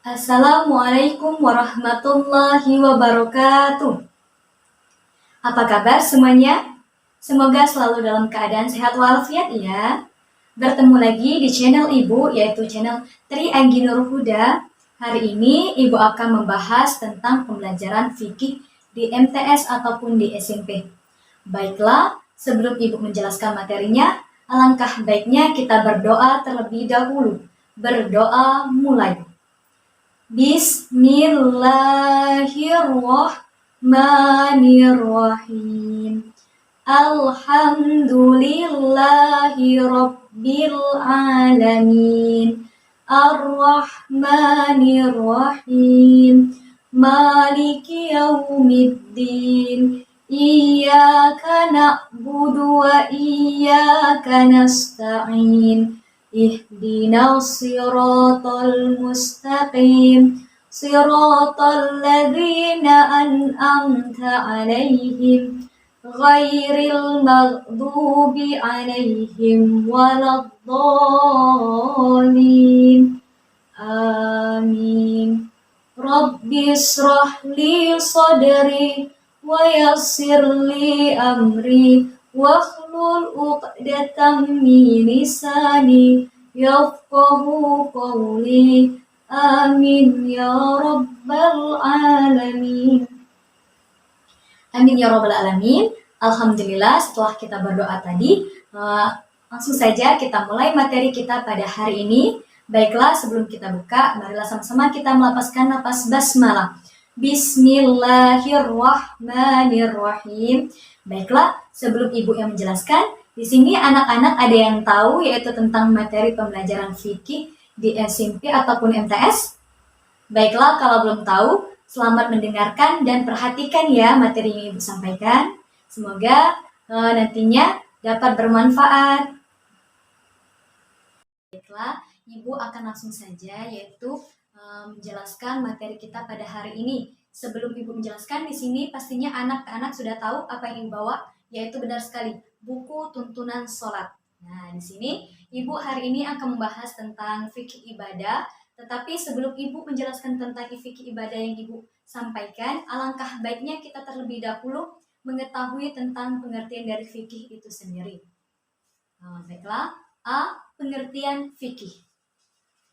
Assalamualaikum warahmatullahi wabarakatuh. Apa kabar semuanya? Semoga selalu dalam keadaan sehat walafiat ya. Bertemu lagi di channel Ibu, yaitu channel Tri Anggi Nur Huda. Hari ini Ibu akan membahas tentang pembelajaran fikih di MTS ataupun di SMP. Baiklah, sebelum Ibu menjelaskan materinya, alangkah baiknya kita berdoa terlebih dahulu. Berdoa mulai. Bismillahirrahmanirrahim. Alhamdulillahi rabbil alamin. Ar-Rahmanir-Rahim. Maliki yaumiddin. Iyyaka na'budu wa iyyaka nasta'in. Ihdinas siratal mustaqim. Siratal ladzina an'amta 'alaihim ghairil maghdubi 'alaihim waladdallin. Amin. Rabbi shrah li sadri wa yassir li amri wahlul 'uqdatam min lisani yafqahu qawli. Amin ya rabbal alamin. Amin ya rabbal alamin. Alhamdulillah, setelah kita berdoa tadi, langsung saja kita mulai materi kita pada hari ini. Baiklah, sebelum kita buka, marilah sama-sama kita melafazkan nafas basmalah. Bismillahirrahmanirrahim. Baiklah, sebelum Ibu yang menjelaskan, di sini anak-anak ada yang tahu yaitu tentang materi pembelajaran fikih di SMP ataupun MTS? Baiklah, kalau belum tahu, selamat mendengarkan dan perhatikan ya materi yang Ibu sampaikan. Semoga nantinya dapat bermanfaat. Baiklah, Ibu akan langsung saja yaitu menjelaskan materi kita pada hari ini. Sebelum Ibu menjelaskan, di sini pastinya anak-anak sudah tahu apa yang Ibu bawa, yaitu benar sekali, buku tuntunan sholat. Nah, di sini Ibu hari ini akan membahas tentang fikih ibadah, tetapi sebelum Ibu menjelaskan tentang fikih ibadah yang Ibu sampaikan, alangkah baiknya kita terlebih dahulu mengetahui tentang pengertian dari fikih itu sendiri. Baiklah, A. Pengertian fikih.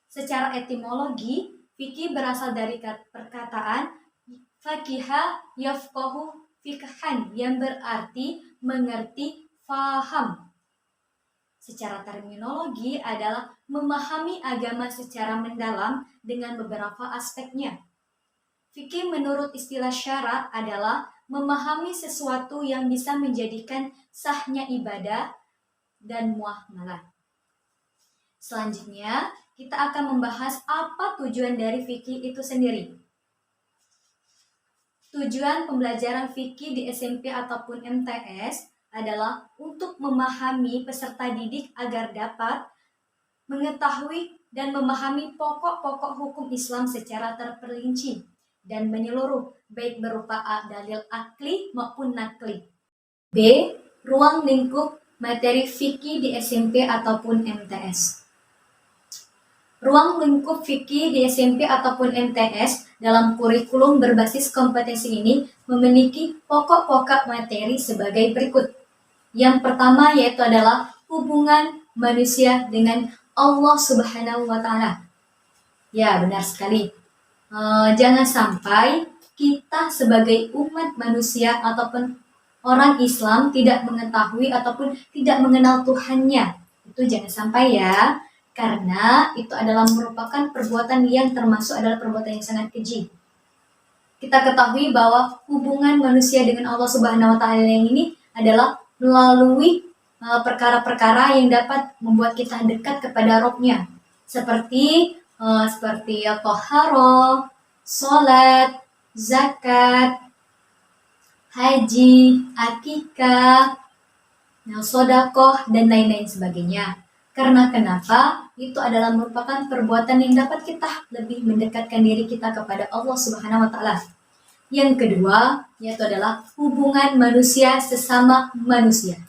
Secara etimologi, fikih berasal dari perkataan faqiha yafqahu fiqhan yang berarti mengerti, faham. Secara terminologi adalah memahami agama secara mendalam dengan beberapa aspeknya. Fikih menurut istilah syara adalah memahami sesuatu yang bisa menjadikan sahnya ibadah dan muamalah. Selanjutnya, kita akan membahas apa tujuan dari fikih itu sendiri. Tujuan pembelajaran fikih di SMP ataupun MTS adalah untuk memahami peserta didik agar dapat mengetahui dan memahami pokok-pokok hukum Islam secara terperinci dan menyeluruh, baik berupa dalil akli maupun nakli. B. Ruang lingkup materi fikih di SMP ataupun MTS. Ruang lingkup fikih di SMP ataupun MTS dalam kurikulum berbasis kompetensi ini memiliki pokok-pokok materi sebagai berikut. Yang pertama yaitu adalah hubungan manusia dengan Allah Subhanahu wa Ta'ala. Ya, benar sekali. Jangan sampai kita sebagai umat manusia ataupun orang Islam tidak mengetahui ataupun tidak mengenal Tuhannya. Itu jangan sampai ya. Karena itu adalah merupakan perbuatan yang termasuk adalah perbuatan yang sangat keji. Kita ketahui bahwa hubungan manusia dengan Allah Subhanahu wa Ta'ala yang ini adalah melalui perkara-perkara yang dapat membuat kita dekat kepada Rabb-Nya. Seperti thaharah, salat, zakat, haji, akikah, sedekah dan lain-lain sebagainya. Karena kenapa? Itu adalah merupakan perbuatan yang dapat kita lebih mendekatkan diri kita kepada Allah Subhanahu wa Ta'ala. Yang kedua, yaitu adalah hubungan manusia sesama manusia.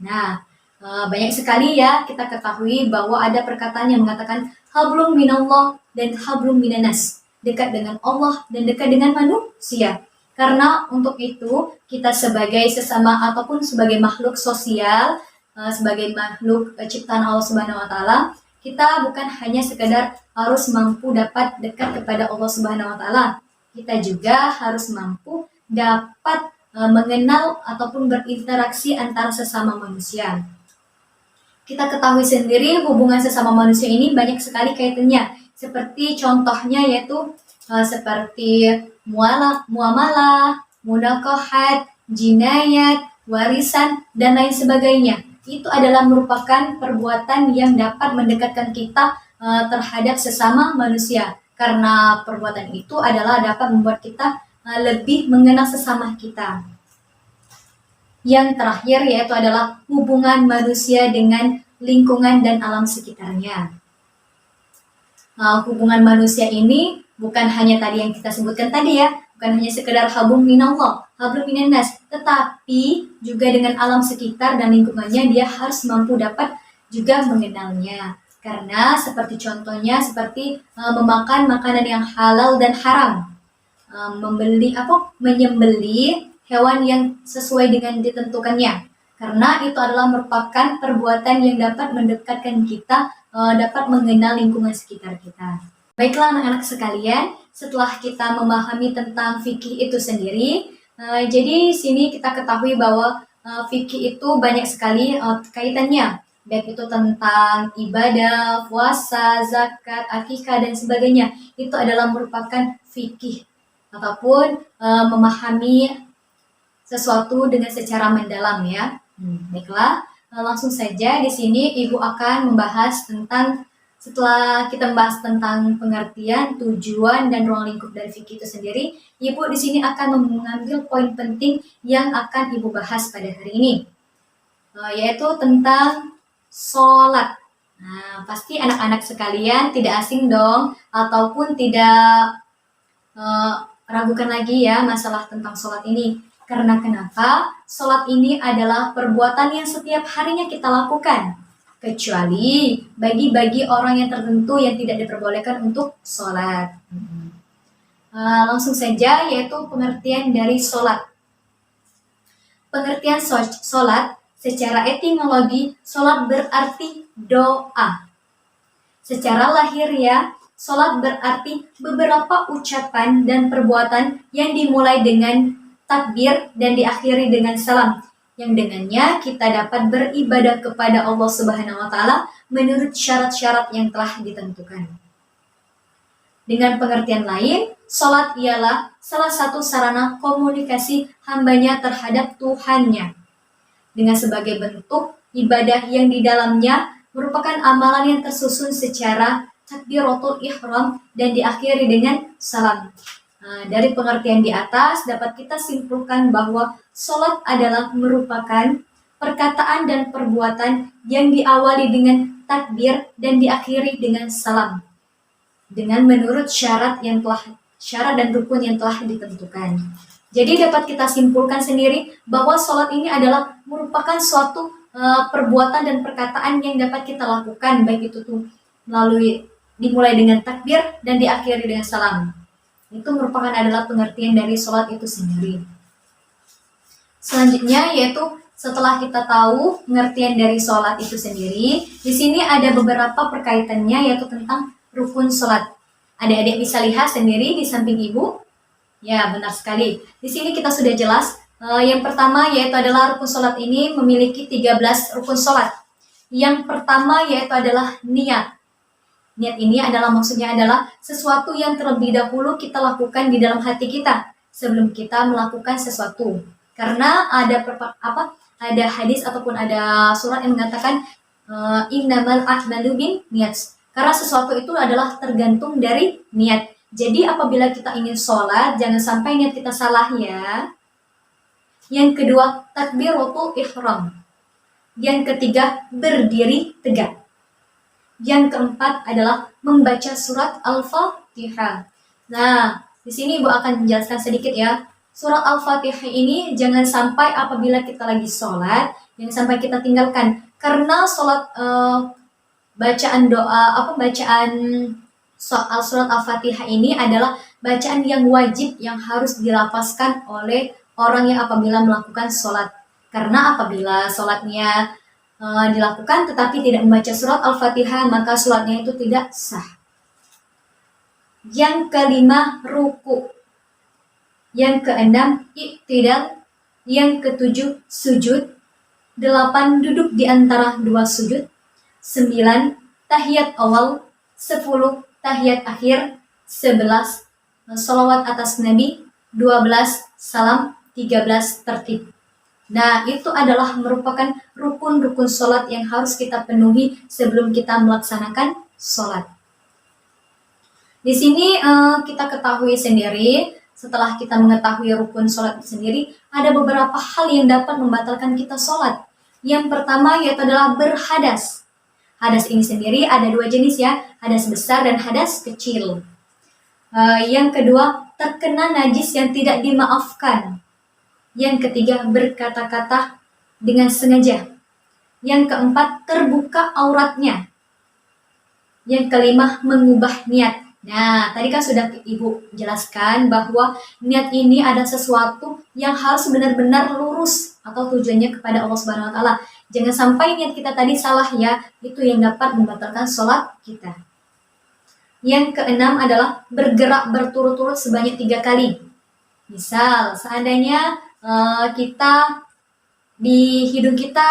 Nah, banyak sekali ya kita ketahui bahwa ada perkataan yang mengatakan hablum minallah dan hablum minanas, dekat dengan Allah dan dekat dengan manusia. Karena untuk itu kita sebagai sesama ataupun sebagai makhluk sosial, sebagai makhluk ciptaan Allah Subhanahu wa taala, kita bukan hanya sekedar harus mampu dapat dekat kepada Allah Subhanahu wa taala, kita juga harus mampu dapat mengenal ataupun berinteraksi antara sesama manusia. Kita ketahui sendiri hubungan sesama manusia ini banyak sekali kaitannya. Seperti contohnya yaitu seperti muamalah, munakahat, jinayat, warisan, dan lain sebagainya. Itu adalah merupakan perbuatan yang dapat mendekatkan kita terhadap sesama manusia. Karena perbuatan itu adalah dapat membuat kita lebih mengenal sesama kita. Yang terakhir yaitu adalah hubungan manusia dengan lingkungan dan alam sekitarnya. Hubungan manusia ini bukan hanya tadi yang kita sebutkan tadi ya, bukan hanya sekedar hablum minallah, hablum minannas, tetapi juga dengan alam sekitar dan lingkungannya dia harus mampu dapat juga mengenalnya. Karena seperti contohnya seperti memakan makanan yang halal dan haram, menyembelih hewan yang sesuai dengan ditentukannya. Karena itu adalah merupakan perbuatan yang dapat mendekatkan kita, dapat mengenal lingkungan sekitar kita. Baiklah anak-anak sekalian, setelah kita memahami tentang fikih itu sendiri, jadi di sini kita ketahui bahwa fikih itu banyak sekali kaitannya, baik itu tentang ibadah, puasa, zakat, akikah, dan sebagainya. Itu adalah merupakan fikih ataupun memahami sesuatu dengan secara mendalam ya. Baiklah, langsung saja di sini Ibu akan membahas tentang, setelah kita membahas tentang pengertian, tujuan, dan ruang lingkup dari fikih itu sendiri, Ibu di sini akan mengambil poin penting yang akan Ibu bahas pada hari ini, yaitu tentang sholat. Nah, pasti anak-anak sekalian tidak asing dong, ataupun tidak ragukan lagi ya masalah tentang sholat ini. Karena kenapa? Sholat ini adalah perbuatan yang setiap harinya kita lakukan. Kecuali bagi orang yang tertentu yang tidak diperbolehkan untuk sholat. Langsung saja, yaitu pengertian dari sholat. Pengertian sholat secara etimologi, sholat berarti doa. Secara lahiriah, sholat berarti beberapa ucapan dan perbuatan yang dimulai dengan takbir dan diakhiri dengan salam, yang dengannya kita dapat beribadah kepada Allah Subhanahu wa taala menurut syarat-syarat yang telah ditentukan. Dengan pengertian lain, sholat ialah salah satu sarana komunikasi hambanya terhadap Tuhannya. Dengan sebagai bentuk ibadah yang di dalamnya merupakan amalan yang tersusun secara takbiratul ihram dan diakhiri dengan salam. Dari pengertian di atas dapat kita simpulkan bahwa sholat adalah merupakan perkataan dan perbuatan yang diawali dengan takbir dan diakhiri dengan salam, dengan menurut syarat dan rukun yang telah ditentukan. Jadi dapat kita simpulkan sendiri bahwa sholat ini adalah merupakan suatu perbuatan dan perkataan yang dapat kita lakukan, baik itu dimulai dengan takbir dan diakhiri dengan salam. Itu merupakan adalah pengertian dari sholat itu sendiri. Selanjutnya yaitu setelah kita tahu pengertian dari sholat itu sendiri, di sini ada beberapa perkaitannya yaitu tentang rukun sholat. Adik-adik bisa lihat sendiri di samping Ibu. Ya, benar sekali. Di sini kita sudah jelas. Yang pertama yaitu adalah rukun sholat ini memiliki 13 rukun sholat. Yang pertama yaitu adalah niat. Niat ini maksudnya adalah sesuatu yang terlebih dahulu kita lakukan di dalam hati kita sebelum kita melakukan sesuatu. Karena ada hadis ataupun ada surat yang mengatakan innamal a'malu binniyat. Karena sesuatu itu adalah tergantung dari niat. Jadi apabila kita ingin sholat, jangan sampai niat kita salah ya. Yang kedua, takbiratul ihram. Yang ketiga, berdiri tegak. Yang keempat adalah membaca surat Al-Fatihah. Nah, di sini Ibu akan menjelaskan sedikit ya. Surat Al-Fatihah ini jangan sampai apabila kita lagi sholat, jangan sampai kita tinggalkan. Karena sholat bacaan doa bacaan soal surat Al-Fatihah ini adalah bacaan yang wajib yang harus dilafazkan oleh orang yang apabila melakukan sholat. Karena apabila sholatnya dilakukan tetapi tidak membaca surat Al-Fatihah, maka sholatnya itu tidak sah. Yang kelima, ruku. Yang keenam, iktidal. Yang ketujuh, sujud. 8, duduk di antara dua sujud. 9, tahiyat awal. 10, tahiyat akhir. 11, sholawat atas Nabi. 12, salam. 13, tertib. Nah, itu adalah merupakan rukun-rukun sholat yang harus kita penuhi sebelum kita melaksanakan sholat. Di sini kita ketahui sendiri, setelah kita mengetahui rukun sholat sendiri, ada beberapa hal yang dapat membatalkan kita sholat. Yang pertama yaitu adalah berhadas. Hadas ini sendiri ada dua jenis ya, hadas besar dan hadas kecil. Yang kedua, terkena najis yang tidak dimaafkan. Yang ketiga, berkata-kata dengan sengaja. Yang keempat, terbuka auratnya. Yang kelima, mengubah niat. Nah, tadi kan sudah Ibu jelaskan bahwa niat ini ada sesuatu yang harus benar-benar lurus atau tujuannya kepada Allah Subhanahu wa taala. Jangan sampai niat kita tadi salah ya, itu yang dapat membatalkan sholat kita. Yang keenam adalah bergerak berturut-turut sebanyak 3 kali. Misal, seandainya kita di hidung kita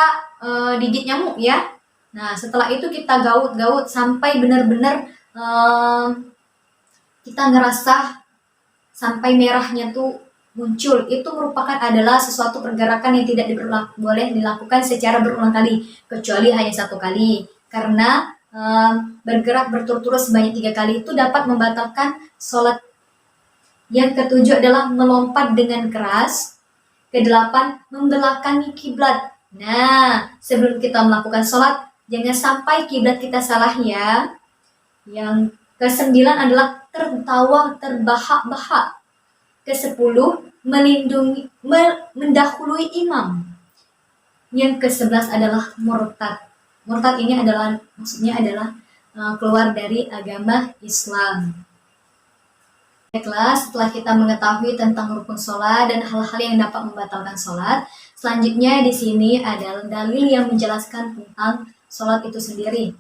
digigit nyamuk ya. Nah, setelah itu kita gaut-gaut sampai benar-benar kita ngerasa sampai merahnya tuh muncul. Itu merupakan adalah sesuatu pergerakan yang tidak boleh dilakukan secara berulang kali, kecuali hanya 1 kali. Karena bergerak berturut-turut sebanyak 3 kali itu dapat membatalkan sholat. Yang ketujuh adalah melompat dengan keras. Kedelapan, membelakangi kiblat. Nah, sebelum kita melakukan sholat, jangan sampai kiblat kita salah ya. Yang ke-9 adalah tertawa terbahak-bahak. Ke-10, mendahului imam. Yang ke-11 adalah murtad. Murtad ini maksudnya adalah keluar dari agama Islam. Baiklah, setelah kita mengetahui tentang rukun sholat dan hal-hal yang dapat membatalkan sholat, selanjutnya di sini adalah dalil yang menjelaskan tentang sholat itu sendiri.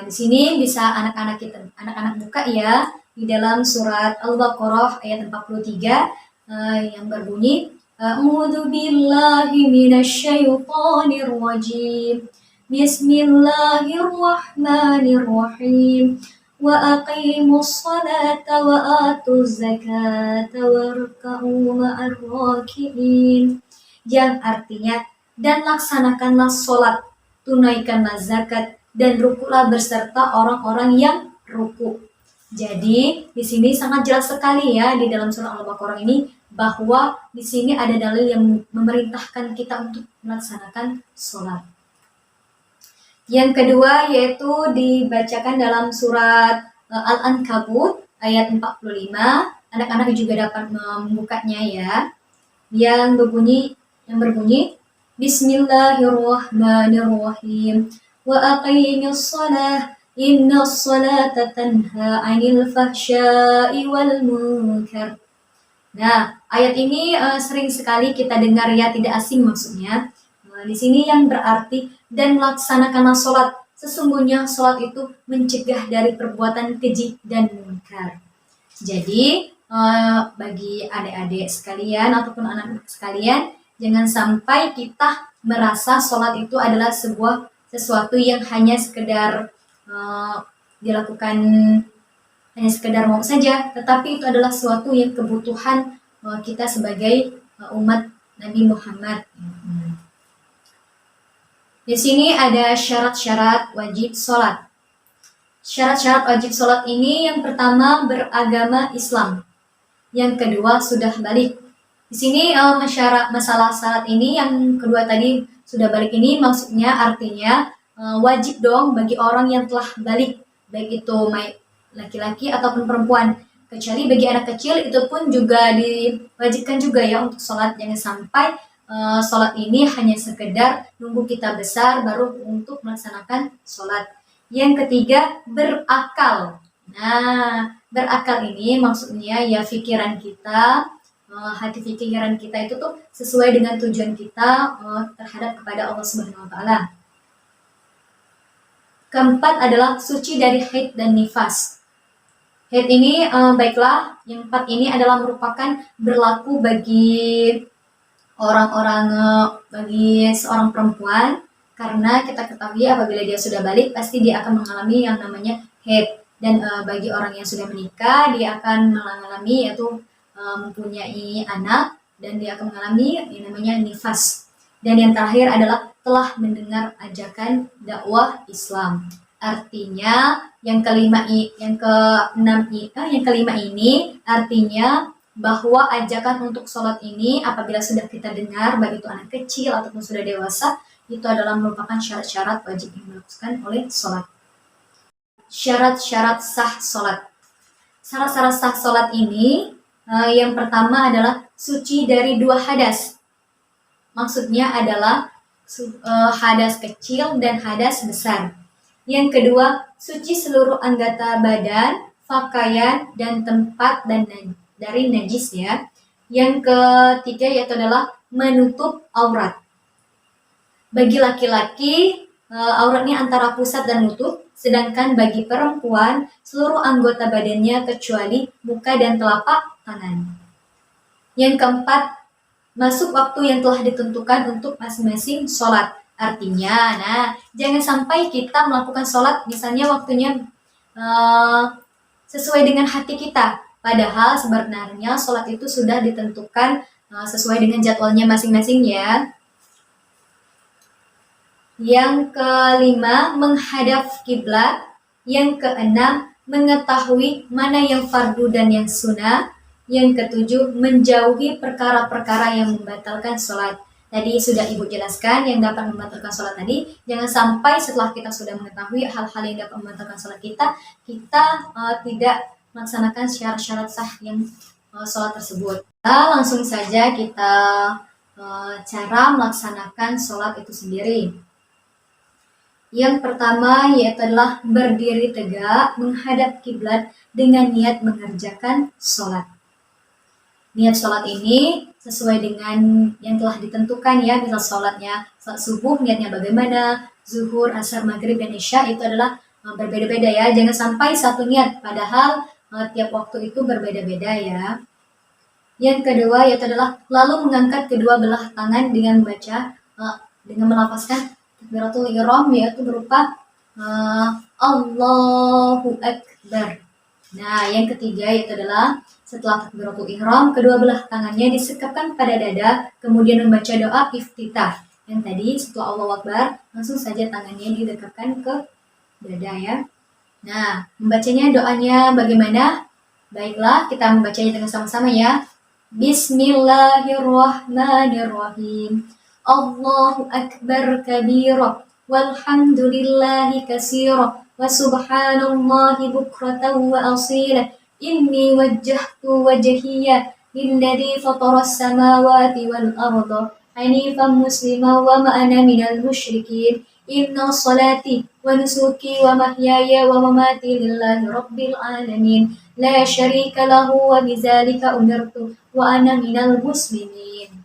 Di sini bisa anak-anak buka ya di dalam surat Al-Baqarah ayat 43 yang berbunyi A'udzu billahi minasyaitonir rajim. Bismillahirrahmanirrahim. Wa aqimus salata wa atuz zakata warka'u ma'ar raki'in. Yang artinya, dan laksanakanlah sholat, tunaikanlah zakat, dan rukulah berserta orang-orang yang ruku. Jadi di sini sangat jelas sekali ya di dalam surah Al-Baqarah ini bahwa di sini ada dalil yang memerintahkan kita untuk melaksanakan sholat. Yang kedua yaitu dibacakan dalam surat Al-Ankabut ayat 45. Anak-anak juga dapat membukanya ya. Yang berbunyi Bismillahirrahmanirrahim. Wa aqimis shalah innas salata tanha 'anil fahsya'i wal munkar. Nah, ayat ini sering sekali kita dengar ya, tidak asing maksudnya. Di sini yang berarti dan melaksanakanlah sholat. Sesungguhnya sholat itu mencegah dari perbuatan keji dan munkar. Jadi bagi adik-adik sekalian ataupun anak-anak sekalian, jangan sampai kita merasa sholat itu adalah sesuatu yang hanya sekedar dilakukan hanya sekedar mau saja, tetapi itu adalah sesuatu yang kebutuhan kita sebagai umat Nabi Muhammad. Di sini ada syarat-syarat wajib sholat. Syarat-syarat wajib sholat ini yang pertama beragama Islam. Yang kedua sudah balik. Di sini masalah syarat ini yang kedua tadi sudah balik ini maksudnya artinya wajib dong bagi orang yang telah balik, baik itu laki-laki ataupun perempuan. Kecuali bagi anak kecil itu pun juga diwajibkan juga ya untuk sholat. Jangan sampai sholat ini hanya sekedar nunggu kita besar baru untuk melaksanakan sholat. Yang ketiga, berakal. Nah, berakal ini maksudnya ya pikiran kita, hati pikiran kita itu tuh sesuai dengan tujuan kita terhadap kepada Allah Subhanahu wa taala. Keempat adalah suci dari haid dan nifas. Haid ini baiklah, yang empat ini adalah merupakan berlaku bagi orang-orang bagi seorang perempuan, karena kita ketahui apabila dia sudah balik pasti dia akan mengalami yang namanya haid, dan bagi orang yang sudah menikah dia akan mengalami yaitu mempunyai anak, dan dia akan mengalami yang namanya nifas. Dan yang terakhir adalah telah mendengar ajakan dakwah Islam. Artinya yang kelima yang kelima ini artinya bahwa ajakan untuk sholat ini apabila sudah kita dengar, baik itu anak kecil ataupun sudah dewasa, itu adalah merupakan syarat-syarat wajib yang dilakukan oleh sholat. Syarat-syarat sah sholat. Syarat-syarat sah sholat ini yang pertama adalah suci dari dua hadas. Maksudnya adalah hadas kecil dan hadas besar. Yang kedua, suci seluruh anggota badan, pakaian, dan tempat dari najis ya. Yang ketiga yaitu adalah menutup aurat. Bagi laki-laki auratnya antara pusat dan lutut, sedangkan bagi perempuan seluruh anggota badannya kecuali muka dan telapak tangan. Yang keempat, masuk waktu yang telah ditentukan untuk masing-masing sholat. Artinya, jangan sampai kita melakukan sholat misalnya waktunya sesuai dengan hati kita. Padahal sebenarnya sholat itu sudah ditentukan sesuai dengan jadwalnya masing-masing ya. Yang kelima, menghadap kiblat. Yang keenam, mengetahui mana yang fardu dan yang sunnah. Yang ketujuh, menjauhi perkara-perkara yang membatalkan sholat. Tadi sudah Ibu jelaskan yang dapat membatalkan sholat tadi. Jangan sampai setelah kita sudah mengetahui hal-hal yang dapat membatalkan sholat kita tidak melaksanakan syarat-syarat sah yang sholat tersebut. Langsung saja kita cara melaksanakan sholat itu sendiri. Yang pertama yaitu adalah berdiri tegak menghadap kiblat dengan niat mengerjakan sholat. Niat sholat ini sesuai dengan yang telah ditentukan ya, misal sholatnya sholat subuh niatnya bagaimana, zuhur, asar, maghrib, dan isya itu adalah berbeda-beda ya. Jangan sampai satu niat, padahal tiap waktu itu berbeda-beda ya. Yang kedua yaitu adalah lalu mengangkat kedua belah tangan dengan membaca dengan melafazkan takbiratul ihram, yaitu berupa Allahu Akbar. Nah, yang ketiga yaitu adalah setelah takbiratul ihram, kedua belah tangannya disekapkan pada dada, kemudian membaca doa iftitah. Yang tadi setelah Allahu Akbar, langsung saja tangannya didekatkan ke dada ya. Nah, membacanya doanya bagaimana? Baiklah, kita membacanya dengan sama-sama ya. Bismillahirrahmanirrahim. Allahu Akbar kabira walhamdulillahi katsira wa subhanallahi bukratan wa asila. Inni wajjahtu wajhiya lilladzi fataras samawati wal arda hanifan muslima wa ma ana minal musyrikin. Inna salati wa nusuki wa mahyaya wa mamati lillahi rabbil alamin la syarika lahu wa bidzalika umirtu wa ana minal muslimin.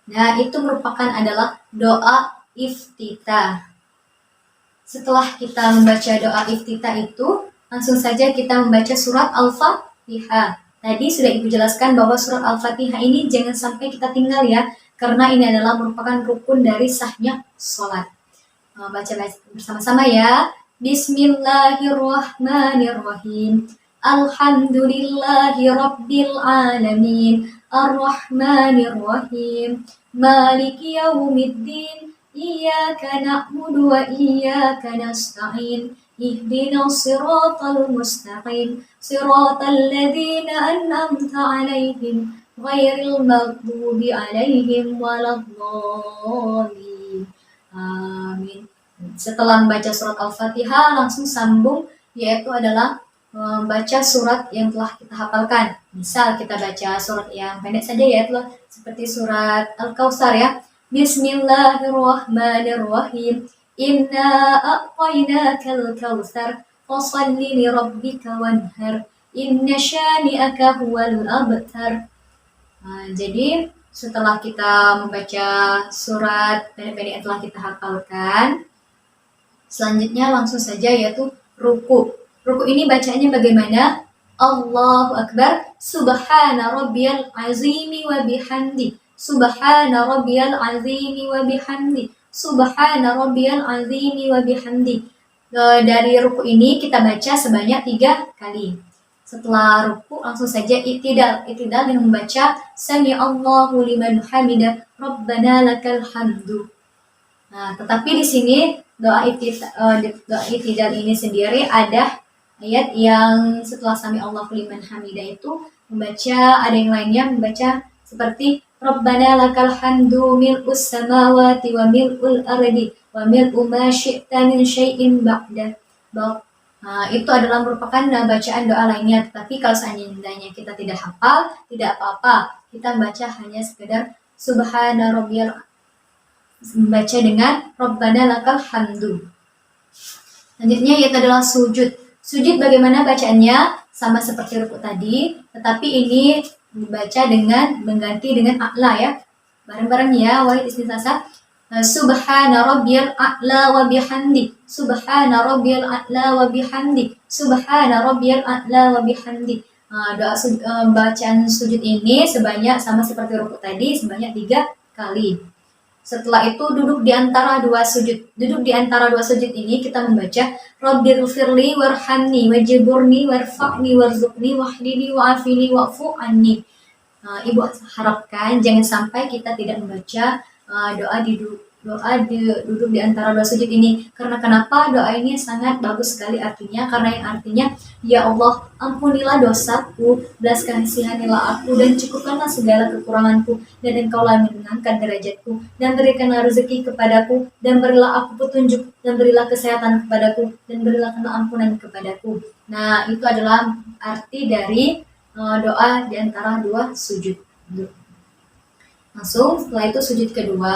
Nah, itu merupakan adalah doa iftitah. Setelah kita membaca doa iftitah itu, langsung saja kita membaca surat Al-Fatihah. Tadi sudah Ibu jelaskan bahwa surat Al-Fatihah ini jangan sampai kita tinggal ya, karena ini adalah merupakan rukun dari sahnya sholat. Baca bersama-sama ya. Bismillahirrahmanirrahim. Alhamdulillahi rabbil alamin. Ar-Rahmanir-Rahim. Maliki yaumiddin. Iyyaka na'budu wa iyyaka nasta'in. Ihdinas siratal mustaqim. Siratal ladzina an'amta 'alaihim ghairil maghdubi 'alaihim waladdallin. Amin. Setelah membaca surat Al-Fatihah, langsung sambung yaitu adalah membaca surat yang telah kita hafalkan. Misal kita baca surat yang pendek saja yaitu seperti surat Al-Kautsar ya. Bismillahirrahmanirrahim. Inna a'tainakal kautsar fasalli li rabbika wanhar. Inna syani'aka huwal abtar. Nah, jadi setelah kita membaca surat pendek-pendek yang telah kita hafalkan, selanjutnya langsung saja yaitu ruku. Ruku ini bacanya bagaimana? Allahu Akbar, Subhana Rabbiyal Azimi wa bihamdi, Subhana Rabbiyal Azimi wa bihamdi, Subhana Rabbiyal Azimi wa bihamdi. Dari ruku ini kita baca sebanyak 3 kali. Setelah ruku langsung saja i'tidal dengan membaca Sami Allahu liman hamidah, Rabbana lakal hamdu. Nah, tetapi di sini doa i'tidal ini sendiri ada ayat yang setelah Sami Allahu liman hamidah itu membaca, ada yang lainnya membaca seperti Rabbana lakal hamdu mil'us samawati wa mil'ul ardi wa mil'u ma syi'ta min syai'in ba'da. Nah, itu adalah merupakan bacaan doa lainnya. Tapi kalau seandainya kita tidak hafal, tidak apa-apa. Kita baca hanya sekedar Subhana Rabbiyal, membaca dengan Rabbana lakal hamdu. Selanjutnya yaitu adalah sujud. Sujud bagaimana bacaannya? Sama seperti ruku tadi, tetapi ini dibaca dengan mengganti dengan a'la ya. Bareng-bareng ya, wahid istisasa. Subhana Rabbiyal a'la wa bihamdi, Subhana Rabbiyal a'la wa bihamdi, Subhana Rabbiyal a'la wa bihamdi. Bacaan sujud ini sebanyak sama seperti ruku tadi, sebanyak 3 kali. Setelah itu duduk di antara 2 sujud. Duduk di antara 2 sujud ini kita membaca Rabbighfirli warhamni wajburni warfa'ni warzuqni wahdini wa'afini wa'fu anni. Ibu harapkan jangan sampai kita tidak membaca doa duduk di antara 2 sujud ini. Karena kenapa? Doa ini sangat bagus sekali artinya, karena yang artinya ya Allah, ampunilah dosaku, belas kasihanilah aku, dan cukupkanlah segala kekuranganku, dan Engkaulah mengangkat derajatku, dan berikanlah rezeki kepadaku, dan berilah aku petunjuk, dan berilah kesehatan kepadaku, dan berilah ampunan kepadaku. Nah, itu adalah arti dari doa di antara 2 sujud. Langsung setelah itu sujud kedua,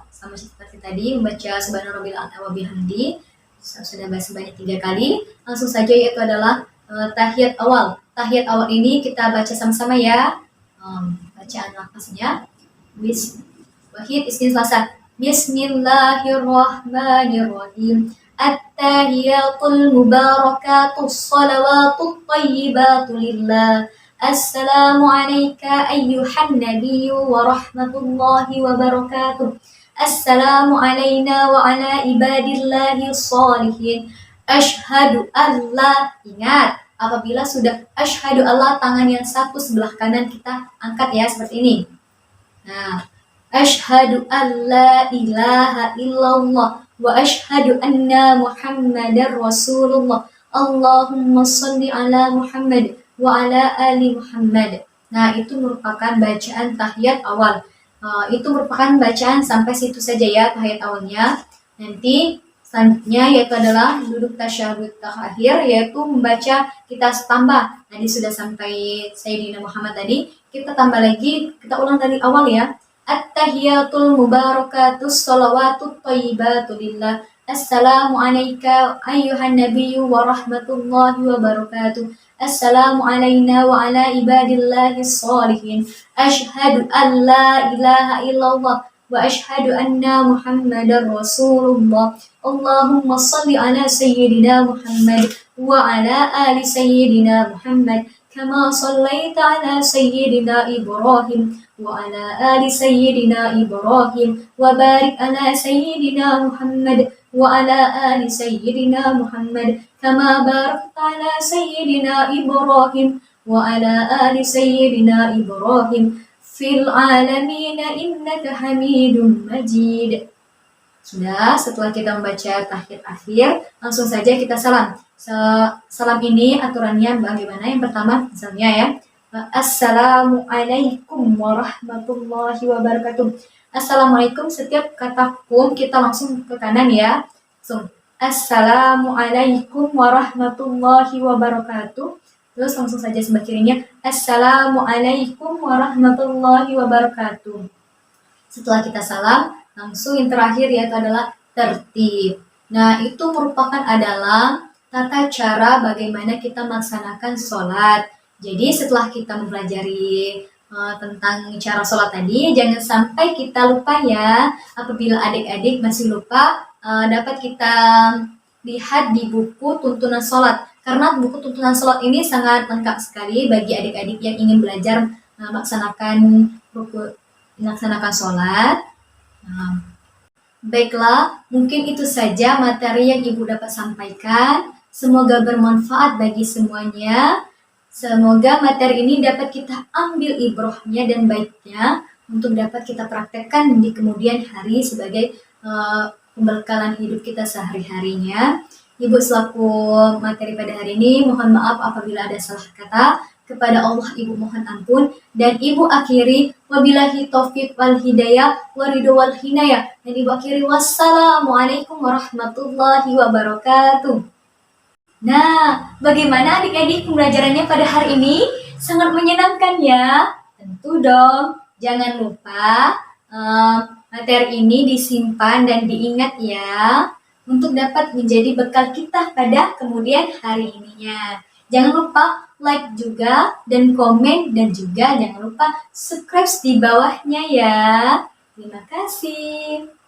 sama seperti tadi membaca Subhana Rabbil A'la wa bihamdi, sudah bahas sebanyak 3 kali. Langsung saja yaitu adalah tahiyat awal. Tahiyat awal ini kita baca sama-sama ya. Bacaan lafaznya. Wahid istisasa. Bismillahirrahmanirrahim. At-tahiyatul mubarakatus salawatut thayyibatu lillah. Assalamu alayka ayyuhan nabiyyu wa rahmatullahi wa barakatuh. Assalamu alayna wa ala ibadillahi sholihin. Ashhadu an la, ingat, apabila sudah ashhadu Allah, tangan yang satu sebelah kanan kita angkat ya, seperti ini. Nah, ashhadu an la ilaha illallah wa ashhadu anna muhammadar rasulullah. Allahumma salli ala Muhammad wa ala ali Muhammad. Nah, itu merupakan bacaan tahiyat awal. Itu merupakan bacaan sampai situ saja ya tahiyat awalnya. Nanti selanjutnya yaitu adalah duduk tasyahud akhir, yaitu membaca, kita tambah. Tadi sudah sampai Sayyidina Muhammad tadi, kita tambah lagi, kita ulang dari awal ya. At-tahiyatul mubarakatus salawatut thayyibatu lillah. Assalamu alayka ayyuhan nabiyyu wa rahmatullahi wa barakatuh. Assalamu alayna wa ala ibadillahi sholihin. Ashhadu an la ilaha illallah wa ashhadu anna Muhammadar Rasulullah. Allahumma salli ala sayyidina Muhammad wa ala ali sayyidina Muhammad kama sallaita ala sayyidina Ibrahim wa ala ali sayyidina Ibrahim wa barik ala sayyidina Muhammad wa ala ali sayyidina Muhammad kama barakta ala sayyidina Ibrahim wa ala ali sayyidina Ibrahim fil alamin innaka Hamidum Majid. Sudah, setelah kita membaca tahiyat akhir, langsung saja kita salam. Salam ini aturannya bagaimana? Yang pertama, misalnya ya, Assalamualaikum warahmatullahi wabarakatuh. Assalamualaikum, setiap kata kum kita langsung ke kanan ya. Langsung, Assalamualaikum warahmatullahi wabarakatuh. Terus langsung saja sebelah kirinya, Assalamualaikum warahmatullahi wabarakatuh. Setelah kita salam, langsung yang terakhir yaitu adalah tertib. Nah, itu merupakan adalah tata cara bagaimana kita melaksanakan sholat. Jadi setelah kita mempelajari tentang cara sholat tadi, jangan sampai kita lupa ya. Apabila adik-adik masih lupa, dapat kita lihat di buku tuntunan sholat. Karena buku tuntunan sholat ini sangat lengkap sekali bagi adik-adik yang ingin belajar melaksanakan sholat. Nah, baiklah, mungkin itu saja materi yang Ibu dapat sampaikan. Semoga bermanfaat bagi semuanya. Semoga materi ini dapat kita ambil ibrohnya dan baiknya untuk dapat kita praktekkan di kemudian hari sebagai pembekalan hidup kita sehari-harinya. Ibu selaku materi pada hari ini, mohon maaf apabila ada salah kata. Kepada Allah Ibu mohon ampun, dan Ibu akhiri wabillahi taufiq wal hidayah waridu wal hinayah, dan Ibu akhiri wassalamualaikum warahmatullahi wabarakatuh. Nah, bagaimana adik-adik pembelajarannya pada hari ini? Sangat menyenangkan ya? Tentu dong. Jangan lupa materi ini disimpan dan diingat ya, untuk dapat menjadi bekal kita pada kemudian hari ininya. Jangan lupa like juga dan komen, dan juga jangan lupa subscribe di bawahnya ya. Terima kasih.